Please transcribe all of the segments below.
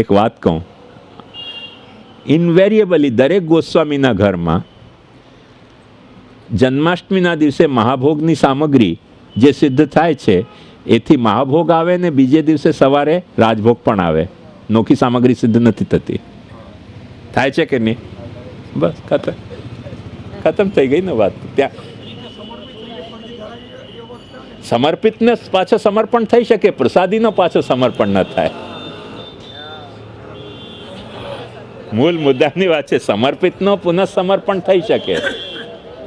એક વાત કહું, ઇન્વેરિયેબલી દરેક ગોસ્વામીના ઘરમાં જન્માષ્ટમીના દિવસે મહાભોગની સામગ્રી જે સિદ્ધ થાય છે એથી મહાભોગ આવે ને બીજે દિવસે સવારે રાજભોગ પણ આવે. નોખી સામગ્રી સિદ્ધ નથી થતી. થાય છે કે નહીં? બસ ખતમ થઈ ગઈ ને વાત. ત્યાં સમર્પિતને પાછો સમર્પણ થઈ શકે, પ્રસાદીનો પાછો સમર્પણ ન થાય. મૂળ મુદ્દાની વાત છે, સમર્પિતનો પુનઃ સમર્પણ થઈ શકે.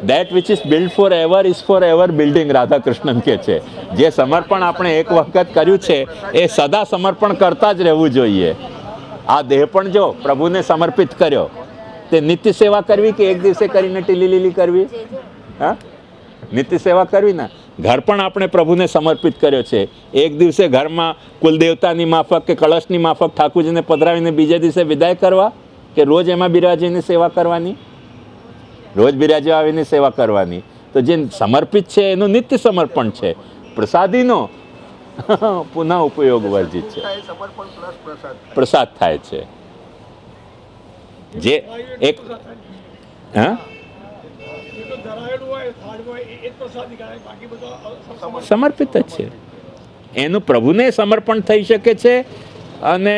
That which is build forever is forever building, Radhakrishnan કહે છે. જે સમર્પણ આપણે એક વખત કર્યું છે એ સદા સમર્પણ કરતા જ રહેવું જોઈએ. આ દેહ પણ જો પ્રભુને સમર્પિત કર્યો, તે નિત્ય સેવા કરવી કે એક દિવસે કરીને ટીલી લીલી કરવી? હા, નિત્ય સેવા કરવી ને. ઘર પણ આપણે પ્રભુને સમર્પિત કર્યો છે. એક દિવસે ઘરમાં કુલદેવતાની માફક કે કળશની માફક ઠાકોરજીને પધરાવીને બીજે દિવસે વિદાય કરવા, કે રોજ એમાં બિરાજીની સેવા કરવાની? રોજ બિરાજી આવીને સેવા કરવાની. તો જે સમર્પિત છે એનું નિત્ય સમર્પણ છે. પ્રસાદીનો પુનઃ ઉપયોગ વર્જિત છે. પ્રસાદ થાય છે જે એક હા સમર્પિત જ છે. એનું પ્રભુને સમર્પણ થઈ શકે છે. અને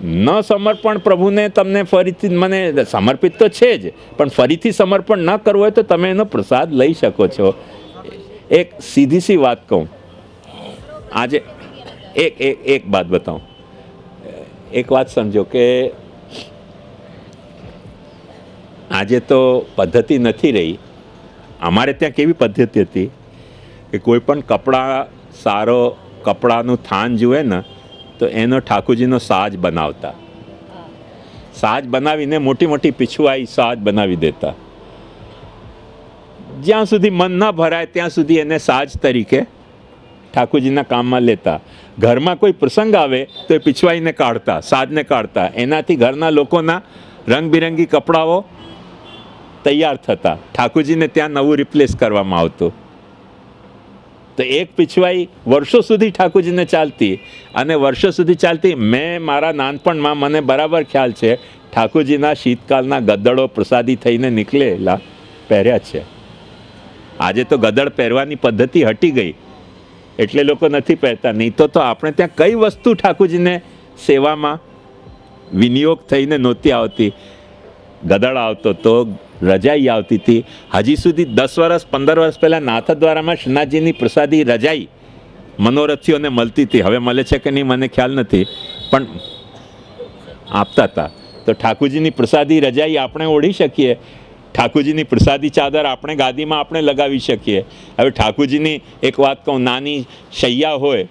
ન સમર્પણ પ્રભુને તમને ફરીથી, મને સમર્પિત તો છે જ, પણ ફરીથી સમર્પણ ન કરવું હોય તો તમે એનો પ્રસાદ લઈ શકો છો. એક સીધી સી વાત કહું, આજે એક વાત બતાવું. એક વાત સમજો કે આજે તો પદ્ધતિ નથી રહી. અમારે ત્યાં કેવી પદ્ધતિ હતી કે કોઈ પણ કપડાં, સારો કપડાનું થાન જુએ ને તો એનો ઠાકોરજીનો સાજ બનાવતા. સાજ બનાવીને મોટી મોટી પીછુઆઈ સાજ બનાવી દેતા. જ્યાં સુધી મન ન ભરાય ત્યાં સુધી એને સાજ તરીકે ઠાકોરજીના કામમાં લેતા. ઘરમાં કોઈ પ્રસંગ આવે તો એ પીછવાઈને કાઢતા, સાજને કાઢતા. એનાથી ઘરના લોકોના રંગબિરંગી કપડાઓ તૈયાર થતા. ઠાકોરજીને ત્યાં નવું રિપ્લેસ કરવામાં આવતું. તો એક પીછવાઈ વર્ષો સુધી ઠાકોરજીને ચાલતી, અને વર્ષો સુધી ચાલતી. મેં મારા નાનપણમાં, મને બરાબર ખ્યાલ છે, ઠાકોરજીના શીતકાલના ગદડો પ્રસાદી થઈને નીકળેલા પહેર્યા છે. આજે તો ગદડ પહેરવાની પદ્ધતિ હટી ગઈ એટલે લોકો નથી પહેરતા. નહીં તો આપણે ત્યાં કઈ વસ્તુ ઠાકોરજીને સેવામાં વિનિયોગ થઈને નહોતી આવતી. ગદડ આવતો તો, રજાઈ આવતી હતી. હજી સુધી 10 વર્ષ 15 વર્ષ પહેલાં નાથદ્વારામાં શ્રીનાથજીની પ્રસાદી રજાઈ મનોરથીઓને મળતી હતી. હવે મળે છે કે નહીં મને ખ્યાલ નથી, પણ આપતા હતા. તો ઠાકોરજીની પ્રસાદી રજાઈ આપણે ઓઢી શકીએ. ઠાકોરજીની પ્રસાદી ચાદર આપણે ગાદીમાં આપણે લગાવી શકીએ. હવે ઠાકોરજીની એક વાત કહું, નાની શૈયા હોય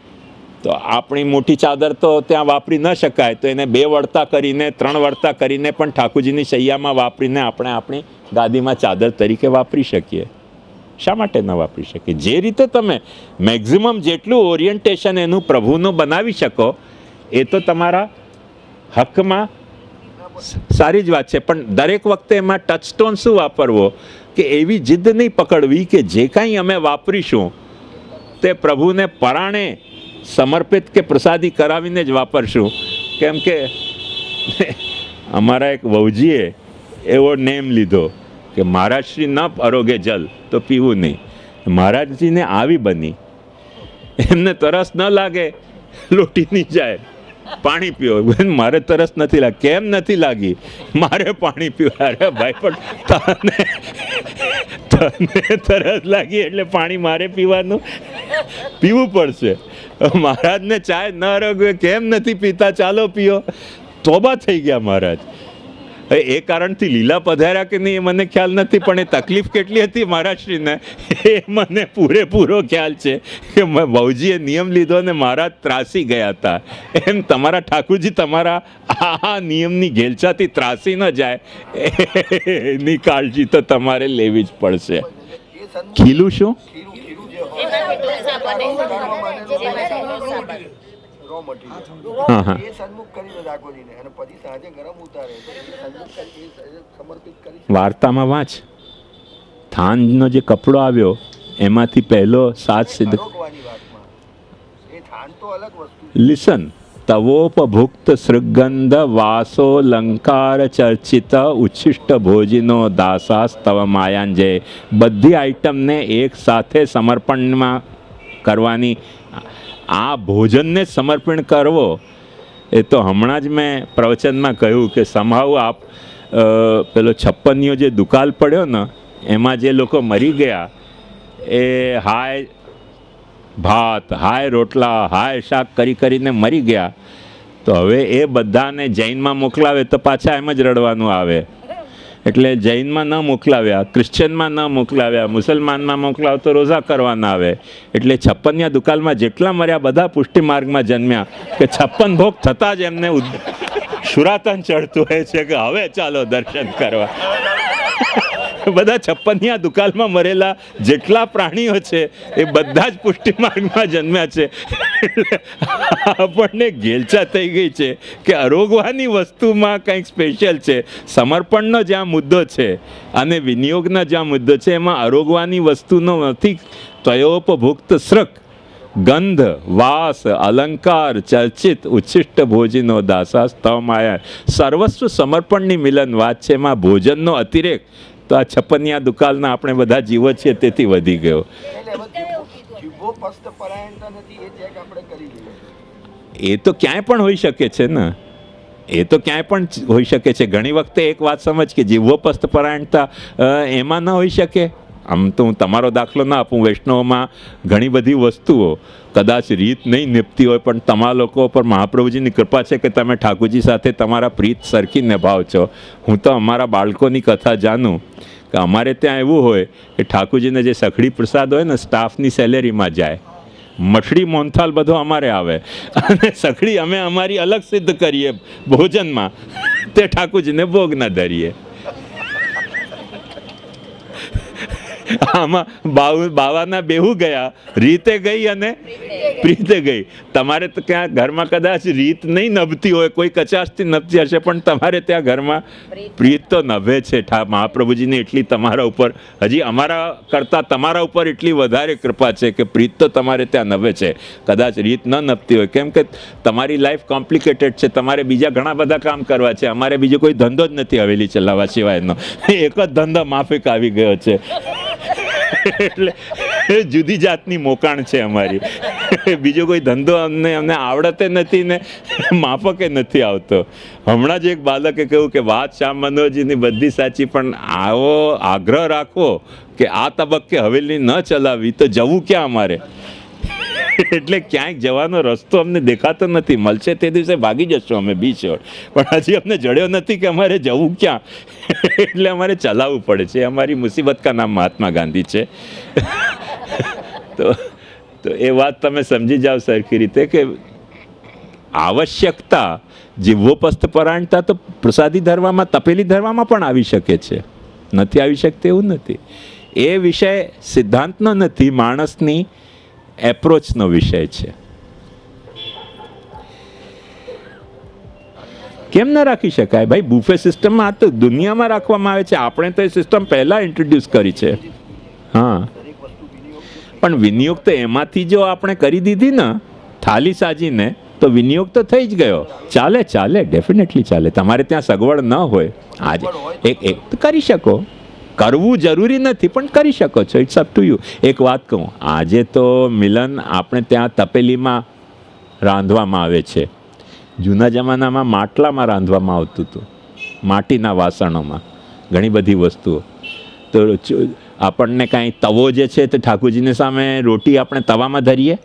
તો આપણી મોટી ચાદર તો ત્યાં વાપરી ન શકાય, તો એને 2 વળતા કરીને 3 વળતા કરીને પણ ઠાકોરજીની શૈયામાં વાપરીને આપણે આપણી ગાદીમાં ચાદર તરીકે વાપરી શકીએ. શા માટે ન વાપરી શકીએ? જે રીતે તમે મેક્ઝિમમ જેટલું ઓરિએન્ટેશન એનું પ્રભુનું બનાવી શકો એ તો તમારા હકમાં સારી જ વાત છે. પણ દરેક વખતે એમાં ટચસ્ટોન શું વાપરવો કે એવી જીદ નહીં પકડવી કે જે કાંઈ અમે વાપરીશું તે પ્રભુને પરાણે સમર્પિત કે પ્રસાદી કરાવીને જ વાપરશું. કેમ કે અમારા એક વહુજીએ એવો નેમ લીધો કે મહારાજશ્રી ન પરોગે જલ તો પીવું નહીં. મહારાજજીને આવી બની, એમને તરસ ન લાગે, લોટી નહીં જાય, પાણી પીવો. મારે તરસ નથી લાગી. કેમ નથી લાગી? મારે પાણી પીવું. અરે ભાઈ, પણ તને તરસ લાગી એટલે પાણી મારે પીવાનું? પીવું પડશે. મહારાજને ચાય ન રગવે, કેમ નથી પીતા? ચાલો પીઓ. તોબા થઈ ગયા મહારાજ. એ કારણથી લીલા પધાર્યા કે નહીં એ મને ખ્યાલ નથી, પણ એ તકલીફ કેટલી હતી મહારાજશ્રીને એ મને પૂરેપૂરો ખ્યાલ છે કે બહુજીએ નિયમ લીધો ને મહારાજ ત્રાસી ગયા હતા. એમ તમારા ઠાકોરજી તમારા આ નિયમની ઘેલછાથી ત્રાસી ન જાય એની કાળજી તો તમારે લેવી જ પડશે. ખીલું શું? વાર્તામાં વાંચ, થાનનો જે કપડો આવ્યો એમાંથી પહેલો સાજ સિદ્ધ. એ થાન તો અલગ વસ્તુ છે. લિસન, તવોપભુક્ત સૃગંધ વાસોલંકાર ચર્ચિત ઉચ્છિષ્ટ ભોજનો દાસાસ્તવ માયાંજય. બધી આઈટમને એક સાથે સમર્પણમાં કરવાની, આ ભોજનને જ સમર્પણ કરવો એ તો હમણાં જ મેં પ્રવચનમાં કહ્યું કે સંભાવ આપ પેલો છપ્પનિયો જે દુકાળ પડ્યો ને એમાં જે લોકો મરી ગયા એ હાય ભાત, હાય રોટલા, હાય શાક કરીને મરી ગયા, તો હવે એ બધાને જૈનમાં મોકલાવે તો પાછા એમ જ રડવાનું આવે. એટલે જૈનમાં ન મોકલાવ્યા, ક્રિશ્ચનમાં ન મોકલાવ્યા, મુસલમાનમાં મોકલાવ તો રોઝા કરવાના આવે. એટલે 56 દુકાળમાં જેટલા મર્યા બધા પુષ્ટિ માર્ગમાં જન્મ્યા કે 56 ભોગ થતાં જ એમને શુરાતન ચડતું હોય છે કે હવે ચાલો દર્શન કરવા. બધા 56 દુકાળમાં મરેલા જેટલા પ્રાણીઓ છે એ બધા જ પુષ્ટિ માર્ગમાં જન્મ્યા છે. આપણને ઘેલછા થઈ ગઈ છે કે અરોગવાની વસ્તુમાં કંઈક સ્પેશિયલ છે. સમર્પણનો જ્યાં મુદ્દો છે અને વિનિયોગનો જ્યાં મુદ્દો છે એમાં અરોગવાની વસ્તુનો નથી. ત્વયોપભુક્ત સૃક ગંધ વાસ અલંકાર ચર્ચિત ઉચ્છિષ્ટ ભોજનો દાસાસ્તવ માયા. સર્વસ્વ સમર્પણની મિલન વાત છે. એમાં ભોજનનો અતિરેક તો આ 56 દુકાળના આપણે બધા જીવો છીએ તેથી વધી ગયો. જીવો પસ્ત પરાયણતા નથી, એ ચેક આપણે કરી લઈએ. એ તો ક્યાંય પણ હોઈ શકે છે ને, એ તો ક્યાંય પણ હોઈ શકે છે. ઘણી વખતે એક વાત સમજ કે જીવો પસ્ત પરાયણતા એમાં ન હોઈ શકે. આમ તો હું તમારો દાખલો ના આપું, વૈષ્ણવમાં ઘણી બધી વસ્તુઓ કદાચ રીત નહીં નિપતી હોય પણ તમારા લોકો પર મહાપ્રભુજીની કૃપા છે કે તમે ઠાકોરજી સાથે તમારા પ્રીત સરખી નિભાવ છો. હું તો અમારા બાળકોની કથા જાણું કે અમારે ત્યાં એવું હોય કે ઠાકોરજીને જે સખડી પ્રસાદ હોય ને સ્ટાફની સેલેરીમાં જાય, મઠડી મોહનથાલ બધો અમારે આવે અને સખડી અમે અમારી અલગ સિદ્ધ કરીએ ભોજનમાં, તે ઠાકોરજીને ભોગ ના ધરીએ. આમાં બાવાના બેહુ ગયા, રીતે ગઈ અને પ્રીતે ગઈ. તમારે તો ત્યાં ઘરમાં કદાચ રીત નહીં નભતી હોય, કોઈ કચાશથી નભતી હશે, પણ તમારે ત્યાં ઘરમાં પ્રીત તો નભે છે. મહાપ્રભુજીની એટલી તમારા ઉપર, હજી અમારા કરતાં તમારા ઉપર એટલી વધારે કૃપા છે કે પ્રીત તો તમારે ત્યાં નભે છે. કદાચ રીત ન નભતી હોય, કેમ કે તમારી લાઈફ કોમ્પ્લિકેટેડ છે, તમારે બીજા ઘણા બધા કામ કરવા છે. અમારે બીજો કોઈ ધંધો જ નથી હવેલી ચલાવવા સિવાયનો, એક જ ધંધો માફિક આવી ગયો છે. એટલે જુદી જાતની મોકાણ છે અમારી. બીજો કોઈ ધંધો અમને આવડતે નથી ને માફકે નથી આવતો. હમણાં જ એક બાળકે કહ્યું કે વાત શ્યામ મનોહરજીની બધી સાચી, પણ આવો આગ્રહ રાખવો કે આ તબક્કે હવેલી ન ચલાવવી તો જવું ક્યાં અમારે. એટલે ક્યાંક જવાનો રસ્તો અમને દેખાતો નથી. મળશે તે દિવસે ભાગી જશું અમે બીચ પર, પણ હજી અમને જડ્યો નથી કે અમારે જવું ક્યાં. એટલે અમારે ચલાવવું પડે છે. અમારી મુસીબત કા નામ મહાત્મા ગાંધી છે. તો એ વાત તમે સમજી જાઓ સરખી રીતે કે આવશ્યકતા જીવોપસ્થ પરાયણતા તો પ્રસાદી ધરવામાં, તપેલી ધરવામાં પણ આવી શકે છે, નથી આવી શકતી એવું નથી. એ વિષય સિદ્ધાંતનો નથી, માણસની એપ્રોચનો વિષય છે. કેમ ના રાખી શકાય ભાઈ? બુફે સિસ્ટમમાં આ તો દુનિયામાં રાખવામાં આવે છે. આપણે તો એ સિસ્ટમ પહેલાં ઇન્ટ્રોડ્યુસ કરી છે. હા, પણ વિનિયોગ તો એમાંથી જો આપણે કરી દીધી ને થાળી સાજીને, તો વિનિયોગ તો થઈ જ ગયો. ચાલે ચાલે, ડેફિનેટલી ચાલે. તમારે ત્યાં સગવડ ન હોય આજે એક તો કરી શકો. કરવું જરૂરી નથી પણ કરી શકો છો. It's up to you. એક વાત કહું, આજે તો મિલન આપણે ત્યાં તપેલીમાં રાંધવામાં આવે છે. જૂના જમાનામાં માટલામાં રાંધવામાં આવતું હતું, માટીના વાસણોમાં ઘણી બધી વસ્તુઓ. તો આપણને કાંઈ તવો જે છે તે ઠાકોરજીને સામે રોટી આપણે તવામાં ધરીએ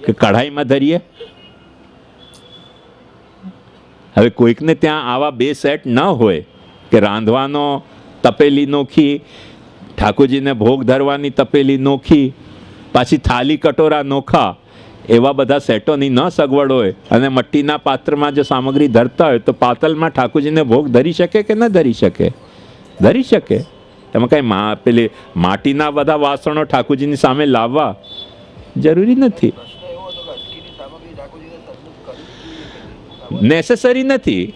કે કઢાઈમાં ધરીએ? હવે કોઈકને ત્યાં આવા બે સેટ ન હોય કે રાંધવાનો તપેલી નોખી, ઠાકોરજીને ભોગ ધરવાની તપેલી નોખી, પાછી થાળી કટોરા નોખા, એવા બધા સેટોની ન સગવડ હોય અને મટ્ટીના પાત્રમાં જો સામગ્રી ધરતા હોય તો પાતલમાં ઠાકોરજીને ભોગ ધરી શકે કે ન ધરી શકે? ધરી શકે. એમાં કાંઈ પેલી માટીના બધા વાસણો ઠાકોરજીની સામે લાવવા જરૂરી નથી, નેસેસરી નથી.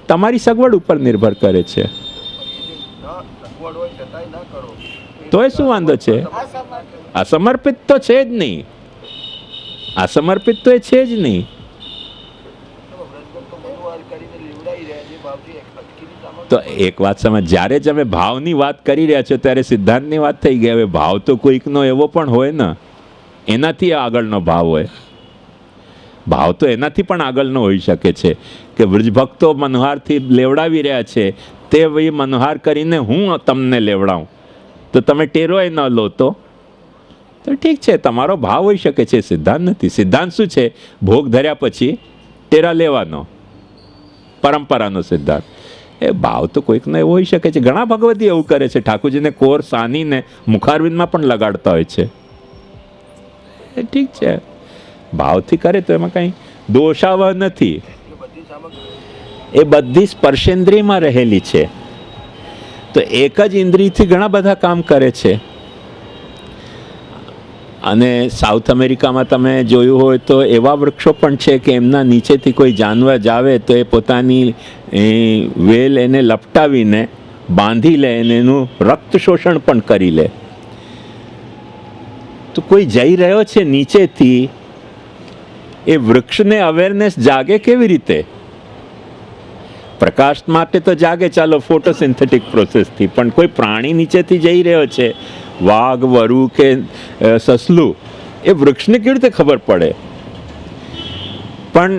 તમારી સગવડ ઉપર નિર્ભર કરે છે. તોય શું વાંધો છે? અસમર્પિત તો છે જ નહીં. અસમર્પિત તો એ છે જ નહીં. વ્રતગર તો મનોહાર કરીને લેવડાવી રહ્યા છે ભાવથી અટકીની સામગ્રી. તો એક વાત સમજ, જ્યારે જ અમે ભાવની વાત કરી રહ્યા છો ત્યારે સિદ્ધાંતની વાત થઈ ગઈ. હવે ભાવ તો કોઈકનો એવો પણ હોય ને, એનાથી આગળનો ભાવ હોય. ભાવ તો એનાથી પણ આગળનો હોઈ શકે છે કે વ્રજભક્તો મનોહારથી લેવડાવી રહ્યા છે, તે ભાઈ મનોહાર કરીને હું તમને લેવડાવું, તો તમે ટેરોય ન લો તો ઠીક છે, તમારો ભાવ હોઈ શકે છે, સિદ્ધાંત નથી. સિદ્ધાંત શું છે? ભોગ ધર્યા પછી ટેરા લેવાનો, પરંપરાનો સિદ્ધાંત. એ ભાવ તો કોઈકનો એવો હોઈ શકે છે. ઘણા ભગવતી એવું કરે છે, ઠાકોરજીને કોર સાનીને મુખારવિંદમાં પણ લગાડતા હોય છે. એ ઠીક છે, ભાવથી કરે તો એમાં કંઈ દોષાવહ નથી. બધી સામગ્રી એ બધી સ્પર્શેન્દ્રિયમાં રહેલી છે. તો એક જ ઇન્દ્રિયથી ઘણા બધા કામ કરે છે. અને સાઉથ અમેરિકામાં તમે જોયું હોય તો એવા વૃક્ષો પણ છે કે એમના નીચેથી કોઈ જાનવર જાવે તો એ પોતાની વેલ એને લપટાવીને બાંધી લે અને એનું રક્ત શોષણ પણ કરી લે. તો કોઈ જઈ રહ્યો છે નીચેથી, એ વૃક્ષને અવેરનેસ જાગે કેવી રીતે? પ્રકાશ માટે તો જાગે, ચાલો ફોટોસિન્થેટિક પ્રોસેસથી, પણ કોઈ પ્રાણી નીચેથી જઈ રહ્યો છે, વાઘ, વરુ કે સસલું, એ વૃક્ષને કેવી રીતે ખબર પડે? પણ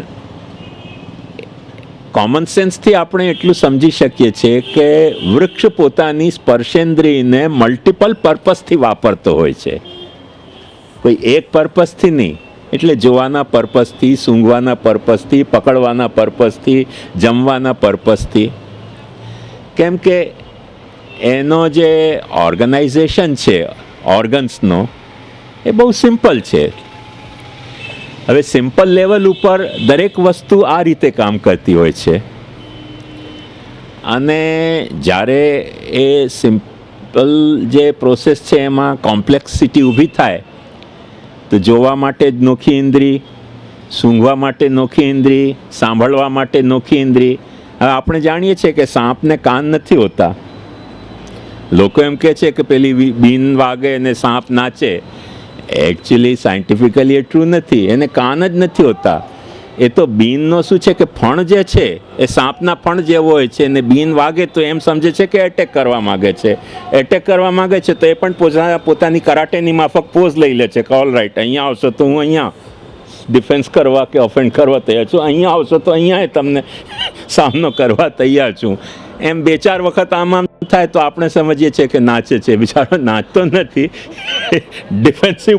કોમન સેન્સથી આપણે એટલું સમજી શકીએ છીએ કે વૃક્ષ પોતાની સ્પર્શેન્દ્રિયને મલ્ટિપલ પર્પઝથી વાપરતો હોય છે, કોઈ એક પર્પઝથી નહીં. એટલે જોવાના પર્પઝથી, સૂંઘવાના પર્પઝથી, પકડવાના પર્પઝથી, જમવાના પર્પઝથી. કેમ કે એનો જે ઓર્ગનાઇઝેશન છે ઓર્ગન્સનો, એ બહુ સિમ્પલ છે. હવે સિમ્પલ લેવલ ઉપર દરેક વસ્તુ આ રીતે કામ કરતી હોય છે. અને જ્યારે એ સિમ્પલ જે પ્રોસેસ છે એમાં કોમ્પ્લેક્સિટી ઊભી થાય તો જોવા માટે જ નોખી ઇન્દ્રિય, સૂંઘવા માટે નોખી ઇન્દ્રિય, સાંભળવા માટે નોખી ઇન્દ્રિય. હવે આપણે જાણીએ છીએ કે સાપને કાન નથી હોતા. લોકો એમ કહે છે કે પેલી બીન વાગે અને સાપ નાચે. એકચ્યુઅલી સાયન્ટિફિકલી એ ટ્રુ નથી. એને કાન જ નથી હોતા. એ તો બીનનો શું છે કે ફણ જે છે એ સાપના ફણ જેવો હોય છે, અને બીન વાગે તો એમ સમજે છે કે એટેક કરવા માગે છે. એટેક કરવા માગે છે તો એ પણ પોતાની કરાટેની માફક પોઝ લઈ લે છે કે ઓલ રાઈટ, અહીંયા આવશો તો હું અહીંયા ડિફેન્સ કરવા કે ઓફેન્ડ કરવા તૈયાર છું, અહીંયા આવશો તો અહીંયા તમને સામનો કરવા તૈયાર છું. એમ 2-4 વખત આમ થાય તો આપણે સમજીએ છીએ કે નાચે છે. બિચારો નાચતો નથી, ડિફેન્સિવ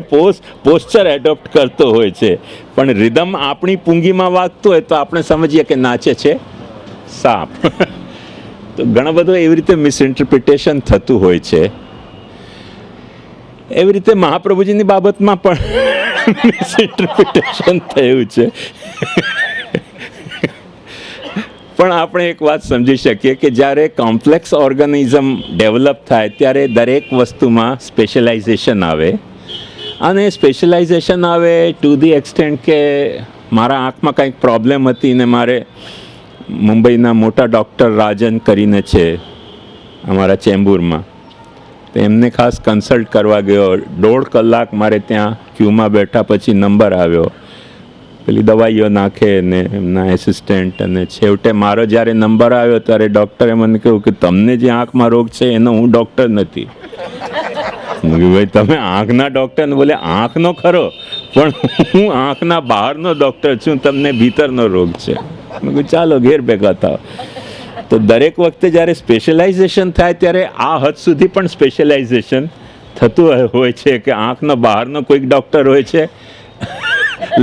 પોસ્ચર એડોપ્ટ કરતો હોય છે. પણ રિધમ આપણી પૂંગીમાં વાગતું હોય તો આપણે સમજીએ કે નાચે છે સાપ. તો ઘણો બધો એવી રીતે મિસઇન્ટરપ્રિટેશન થતું હોય છે. એવી રીતે મહાપ્રભુજીની બાબતમાં પણ મિસઇન્ટરપ્રિટેશન થયું છે. પણ આપણે એક વાત સમજી શકીએ કે જ્યારે કોમ્પ્લેક્સ ઓર્ગેનિઝમ ડેવલપ થાય ત્યારે દરેક વસ્તુમાં સ્પેશિયલાઇઝેશન આવે. અને સ્પેશિયલાઇઝેશન આવે ટુ ધી એક્સટેન્ટ કે મારા આંખમાં કંઈક પ્રોબ્લેમ હતી ને મારે મુંબઈના મોટા ડૉક્ટર રાજન કરીને છે અમારા ચેમ્બુરમાં, તો એમને ખાસ કન્સલ્ટ કરવા ગયો. 1.5 કલાક મારે ત્યાં ક્યુમાં બેઠા, પછી નંબર આવ્યો. પેલી દવાઈઓ નાખે ને એમના એસિસ્ટન્ટ, અને છેવટે મારો જ્યારે નંબર આવ્યો ત્યારે ડૉક્ટરે મને કહ્યું કે તમને જે આંખમાં રોગ છે એનો હું ડૉક્ટર નથી. ભાઈ તમે આંખના ડૉક્ટર ને? બોલે આંખનો ખરો, પણ હું આંખના બહારનો ડૉક્ટર છું, તમને ભીતરનો રોગ છે. મેં કહ્યું ચાલો ઘેર ભેગા થાવ. તો દરેક વખતે જ્યારે સ્પેશિયલાઇઝેશન થાય ત્યારે આ હદ સુધી પણ સ્પેશિયલાઇઝેશન થતું હોય છે કે આંખનો બહારનો કોઈક ડૉક્ટર હોય છે,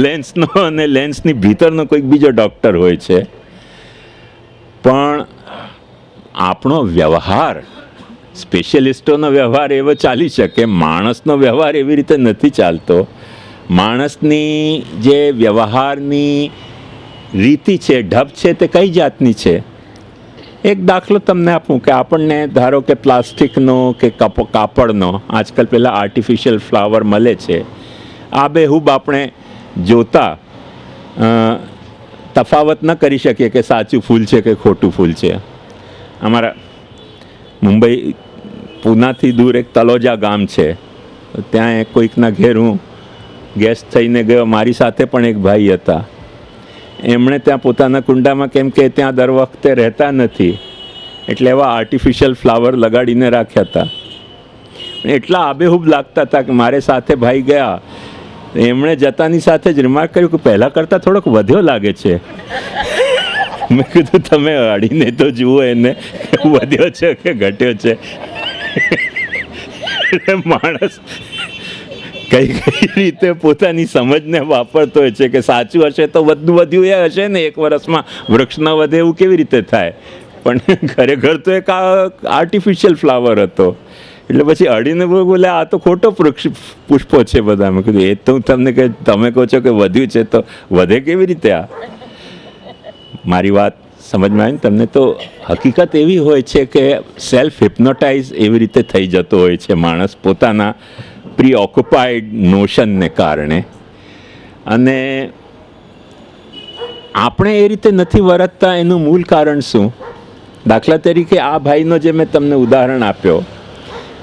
લેન્સનો અને લેન્સની ભીતરનો કોઈક બીજો ડૉક્ટર હોય છે. પણ આપણો વ્યવહાર, સ્પેશિયલિસ્ટોનો વ્યવહાર એવો ચાલી શકે, માણસનો વ્યવહાર એવી રીતે નથી ચાલતો. માણસની જે વ્યવહારની રીતિ છે, ઢબ છે, તે કઈ જાતની છે? એક દાખલો તમને આપું કે આપણને ધારો કે પ્લાસ્ટિકનો કે કાપડનો આજકાલ પેલા આર્ટિફિશિયલ ફ્લાવર મળે છે, આ બેહૂબ આપણે જોતા તફાવત ન કરી શકીએ કે સાચું ફૂલ છે કે ખોટું ફૂલ છે. અમારા મુંબઈ પૂનાથી દૂર એક તલોજા ગામ છે, ત્યાં કોઈકના ઘેર હું ગેસ્ટ થઈને ગયો. મારી સાથે પણ એક ભાઈ હતા. એમણે ત્યાં પોતાના કુંડામાં, કેમ કે ત્યાં દર વખતે રહેતા નથી એટલે એવા આર્ટિફિશિયલ ફ્લાવર લગાડીને રાખ્યા હતા. એટલા આબેહૂબ લાગતા હતા કે મારે સાથે ભાઈ ગયા, એમણે જતાની સાથે જ રિમાર્ક કર્યું કે પહેલાં કરતાં થોડોક વધ્યો લાગે છે. મેં કીધું તમે અડીને તો જુઓ એને વધ્યો છે કે ઘટ્યો છે. એટલે માણસ કઈ કઈ રીતે પોતાની સમજને વાપરતો હોય છે કે સાચું હશે તો વધ્યું એ હશે ને, એક વર્ષમાં વૃક્ષ ન વધે એવું કેવી રીતે થાય? પણ ખરેખર તો એક આર્ટિફિશિયલ ફ્લાવર હતો. એટલે પછી અડીને બોલે આ તો ખોટો પુષ્પો છે બધા. મેં કીધું એ તો હું તમને કે તમે કહો છો કે વધ્યું છે તો વધે કેવી રીતે? આ મારી વાત સમજમાં આવી ને તમને? તો હકીકત એવી હોય છે કે સેલ્ફ હિપ્નોટાઇઝ એવી રીતે થઈ જતો હોય છે માણસ પોતાના પ્રી ઓક્યુપાઈડ નોશનને કારણે. અને આપણે એ રીતે નથી વર્તતા એનું મૂળ કારણ શું? દાખલા તરીકે આ ભાઈનો જે મેં તમને ઉદાહરણ આપ્યો,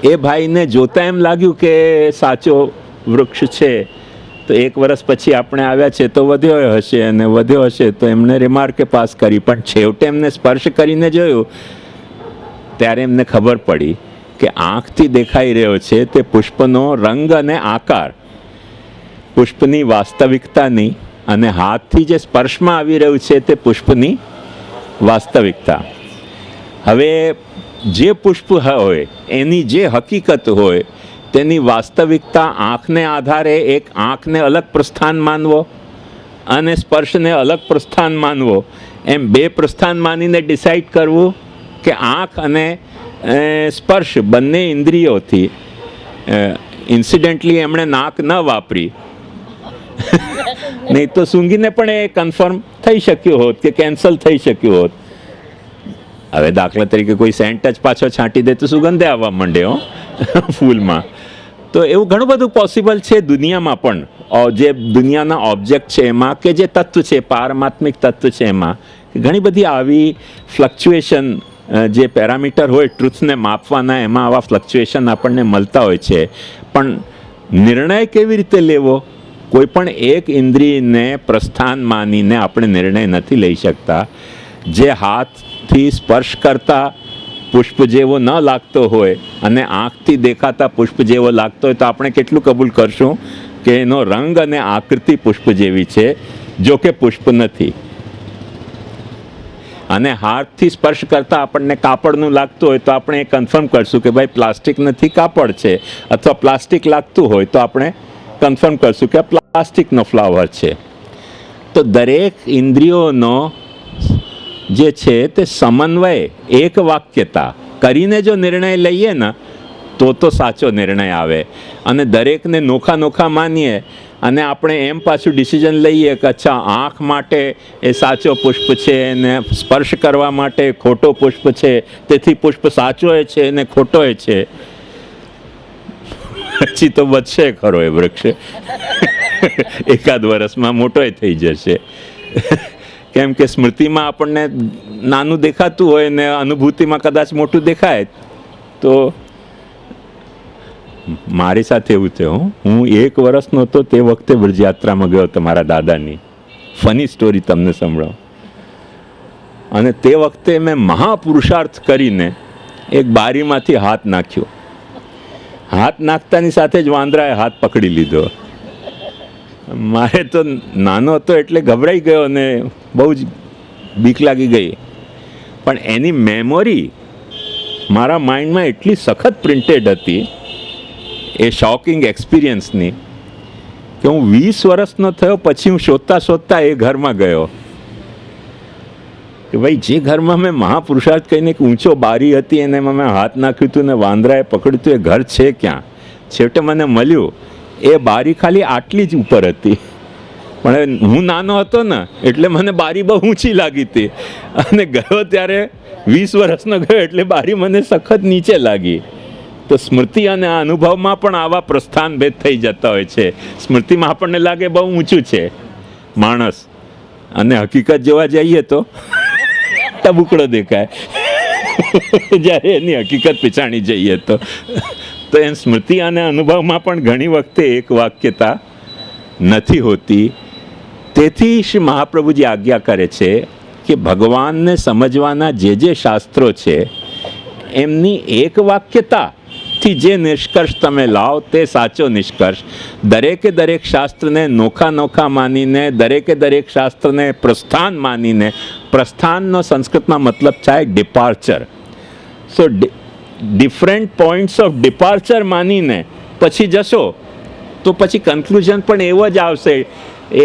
એ ભાઈને જોતા એમ લાગ્યું કે સાચો વૃક્ષ છે, તો એક વર્ષ પછી આપણે આવ્યા છે તો વધ્યો હશે, અને વધ્યો હશે તો એમને રિમાર્કે પાસ કરી. પણ છેવટે એમને સ્પર્શ કરીને જોયું ત્યારે એમને ખબર પડી કે આંખથી દેખાઈ રહ્યો છે તે પુષ્પનો રંગ અને આકાર, પુષ્પની વાસ્તવિકતાની, અને હાથથી જે સ્પર્શમાં આવી રહ્યું છે તે પુષ્પની વાસ્તવિકતા. હવે જે પુષ્પ હોય એની જે હકીકત હોય તેની વાસ્તવિકતા આંખને આધારે એક આંખને અલગ પ્રસ્થાન માનવો અને સ્પર્શને અલગ પ્રસ્થાન માનવો, એમ બે પ્રસ્થાન માનીને ડિસાઈડ કરવું કે આંખ અને સ્પર્શ બંને ઇન્દ્રિયોથી, ઇન્સિડેન્ટલી એમણે નાક ન વાપરી નહીં તો સૂંઘીને પણ એ કન્ફર્મ થઈ શક્યું હોત કે કેન્સલ થઈ શક્યું હોત. હવે દાખલા તરીકે કોઈ સેન્ટ જ પાછો છાંટી દે તો સુગંધે આવવા માંડે ફૂલમાં. તો એવું ઘણું બધું પોસિબલ છે દુનિયામાં પણ. જે દુનિયાના ઓબ્જેક્ટ છે એમાં, કે જે તત્વ છે, પારમાત્મિક તત્વ છે એમાં ઘણી બધી આવી ફ્લક્ચ્યુએશન, જે પેરામીટર હોય ટ્રુથને માપવાના, એમાં આવા ફ્લક્ચ્યુએશન આપણને મળતા હોય છે. પણ નિર્ણય કેવી રીતે લેવો? કોઈ પણ એક ઇન્દ્રિયને પ્રસ્થાન માનીને આપણે નિર્ણય નથી લઈ શકતા. જે હાથથી સ્પર્શ કરતા પુષ્પ જેવો ન લાગતો હોય અને આંખથી દેખાતા પુષ્પ જેવો લાગતો હોય તો આપણે કેટલું કબૂલ કરશું કે એનો રંગ અને આકૃતિ પુષ્પ જેવી છે, જો કે પુષ્પ નથી. અને હાથથી સ્પર્શ કરતા આપણને કાપડનું લાગતું હોય તો આપણે એ કન્ફર્મ કરશું કે ભાઈ પ્લાસ્ટિક નથી, કાપડ છે. અથવા પ્લાસ્ટિક લાગતું હોય તો આપણે કન્ફર્મ કરશું કે પ્લાસ્ટિકનો ફ્લાવર છે. તો દરેક ઇન્દ્રિયોનો જે છે તે સમન્વય, એક વાક્યતા કરીને જો નિર્ણય લઈએ ને તો સાચો નિર્ણય આવે. અને દરેકને નોખા માનીએ અને આપણે એમ પાછું ડિસિઝન લઈએ કે અચ્છા આંખ માટે એ સાચો પુષ્પ છે ને સ્પર્શ કરવા માટે ખોટો પુષ્પ છે, તેથી પુષ્પ સાચો છે ને ખોટો છે, પછી તો વધશે ખરો એ વૃક્ષ. એકાદ વર્ષમાં મોટો થઈ જશે. કેમ કે સ્મૃતિમાં આપણને નાનું દેખાતું હોય ને અનુભૂતિમાં કદાચ મોટું દેખાય. તો મારી સાથે એવું થયું. હું 1 વર્ષનો હતો તે વખતે વ્રજયાત્રામાં ગયો હતો મારા દાદાની. ફની સ્ટોરી તમને સંભળાવું. અને તે વખતે મેં મહાપુરુષાર્થ કરીને એક બારીમાંથી હાથ નાખ્યો. હાથ નાખતાની સાથે જ વાંદરાએ હાથ પકડી લીધો. મારે તો નાનો હતો એટલે ગભરાઈ ગયો અને બહુ જ બીક લાગી ગઈ. પણ એની મેમોરી મારા માઇન્ડમાં એટલી સખત પ્રિન્ટેડ હતી એ શોકિંગ એક્સપિરિયન્સની કે હું 20 વર્ષનો થયો પછી હું શોધતા એ ઘરમાં ગયો કે ભાઈ જે ઘરમાં મેં મહાપુરુષાર્થ કહીને એક ઊંચો બારી હતી અને એમાં મેં હાથ નાખ્યું હતું ને વાંદરાએ પકડ્યું હતું, એ ઘર છે ક્યાં? છેવટે મને મળ્યું. એ બારી ખાલી આટલી જ ઉપર હતી, પણ હું નાનો હતો ને એટલે મને બારી બહુ ઊંચી લાગી હતી. અને ગયો ત્યારે 20 વર્ષનો ગયો એટલે બારી મને સખત નીચે લાગી. તો સ્મૃતિ અને આ અનુભવમાં પણ આવા પ્રસ્થાન ભેદ થઈ જતા હોય છે. સ્મૃતિમાં આપણને લાગે બહુ ઊંચું છે માણસ, અને હકીકત જોવા જઈએ તો ટબુકડો દેખાય. જ્યારે એની હકીકત પીછાણી જઈએ તો એમ સ્મૃતિ અને અનુભવમાં પણ ઘણી વખતે એક વાક્યતા નથી હોતી. તેથી શ્રી મહાપ્રભુજી આજ્ઞા કરે છે કે ભગવાનને સમજવાના જે શાસ્ત્રો છે એમની એક વાક્યતાથી જે નિષ્કર્ષ તમે લાવો તે સાચો નિષ્કર્ષ. દરેક શાસ્ત્રને નોખા માનીને, દરેક શાસ્ત્રને પ્રસ્થાન માનીને, પ્રસ્થાનનો સંસ્કૃતમાં મતલબ થાય departure. So different points of departure માનીને પછી જશો તો પછી કન્ક્લુઝન પણ એવો જ આવશે,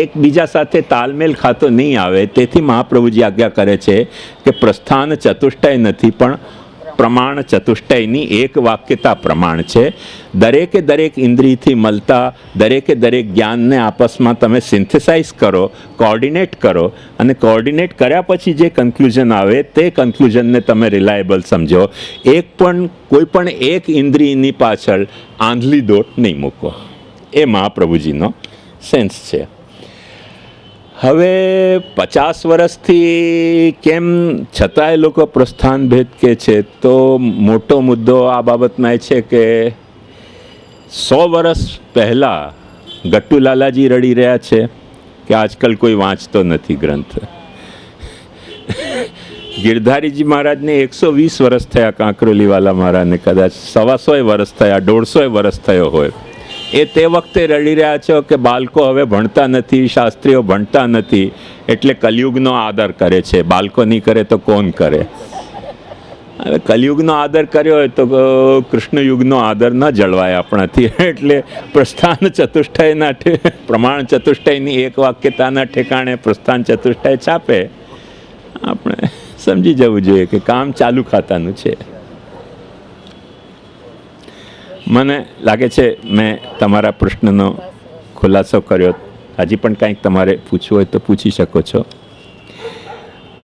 એકબીજા સાથે તાલમેલ ખાતો નહીં આવે. તેથી મહાપ્રભુજી આજ્ઞા કરે છે કે પ્રસ્થાન ચતુષ્ટય નથી પણ પ્રમાણ ચતુષ્ટયની એક વાક્યતા પ્રમાણ છે. દરેક ઇન્દ્રિયથી મળતા દરેક જ્ઞાનને આપસમાં તમે સિન્થેસાઇઝ કરો, કોઓર્ડિનેટ કરો, અને કોઓર્ડિનેટ કર્યા પછી જે કન્ક્લુઝન આવે તે કન્ક્લુઝનને તમે રિલાયેબલ સમજો. કોઈ પણ એક ઇન્દ્રિયની પાછળ આંધળી દોટ નહીં મૂકો. એ મહાપ્રભુજીનો સેન્સ છે. હવે 50 વર્ષથી કેમ છતાંય લોકો પ્રસ્થાન ભેદ કે છે, તો મોટો મુદ્દો આ બાબતમાં એ છે કે 100 વર્ષ પહેલાં ગટ્ટુલાલાજી રડી રહ્યા છે કે આજકાલ કોઈ વાંચતો નથી ગ્રંથ. ગિરધારીજી મહારાજને 120 વર્ષ થયા, કાંકરોલીવાલા મહારાજને કદાચ 125 વર્ષ થયા, 150 વર્ષ થયો હોય. એ તે વખતે રડી રહ્યા છો કે બાળકો હવે ભણતા નથી, શાસ્ત્રીઓ ભણતા નથી, એટલે કલિયુગનો આદર કરે છે. બાળકો નહીં કરે તો કોણ કરે? હવે કલિયુગનો આદર કર્યો હોય તો કૃષ્ણયુગનો આદર ન જળવાય આપણાથી. એટલે પ્રસ્થાન ચતુષ્ટયના પ્રમાણ ચતુષ્ટયની એક વાક્યતાના ઠેકાણે પ્રસ્થાન ચતુષ્ટય છાપે. આપણે સમજી જવું જોઈએ કે કામ ચાલુ ખાતાનું છે. મને લાગે છે મેં તમારા પ્રશ્નનો ખુલાસો કર્યો. હજી પણ કંઈક તમારે પૂછવું હોય તો પૂછી શકો છો.